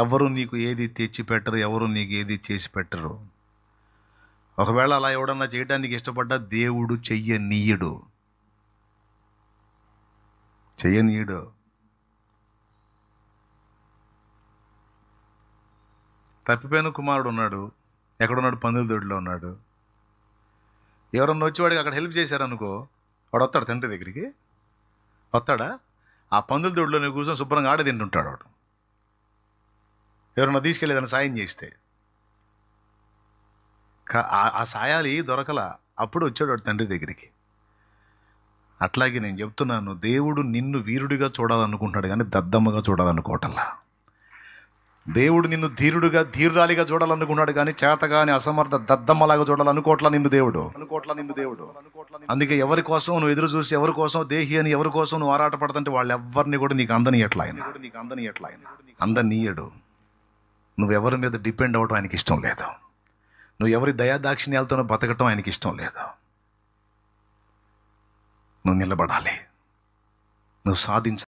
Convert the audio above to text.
ఎవరు నీకు ఏది తెచ్చి పెట్టరు, ఎవరు నీకు ఏది చేసి పెట్టరు. ఒకవేళ అలా ఎవడన్నా చేయడానికి ఇష్టపడ్డా దేవుడు చెయ్యనీయుడు. తప్పిపోయిన కుమారుడు ఉన్నాడు. ఎక్కడున్నాడు? పందుల దొడ్లో ఉన్నాడు. ఎవరన్నా వచ్చి వాడికి అక్కడ హెల్ప్ చేశారనుకో, వాడు వస్తాడు తండ్రి దగ్గరికి? వస్తాడా? ఆ పందుల దొడ్లోనే కూర్చొని శుభ్రంగా ఆడ తింటుంటాడు వాడు. ఎవరన్నా తీసుకెళ్ళేదాన్ని సాయం చేస్తే ఆ సాయాలు దొరకల. అప్పుడు వచ్చాడు వాడు తండ్రి దగ్గరికి. అట్లాగే నేను చెప్తున్నాను, దేవుడు నిన్ను వీరుడిగా చూడాలనుకుంటున్నాడు కానీ దద్దమ్మగా చూడాలనుకోవటంలా. దేవుడు నిన్ను ధీరురాలిగా చూడాలనుకున్నాడు కానీ చేతగాని అసమర్థ దద్దమ్మలాగా చూడాలనుకోవట్లా నిన్ను దేవుడు. అందుకే ఎవరి కోసం నువ్వు ఎదురు చూసి, ఎవరి కోసం దేహి అని ఎవరి కోసం నువ్వు ఆరాటపడుతుంటే వాళ్ళెవ్వరిని కూడా నీకు అందనీయట్లా ఆయన. అందనీయడు. నువ్వెవరి మీద డిపెండ్ అవ్వటం ఆయనకి ఇష్టం లేదు. నువ్వు ఎవరి దయాదాక్షిణ్యాలతోనో బతకటం ఆయనకి ఇష్టం లేదు. నువ్వు నిలబడాలి, నువ్వు సాధించాలి.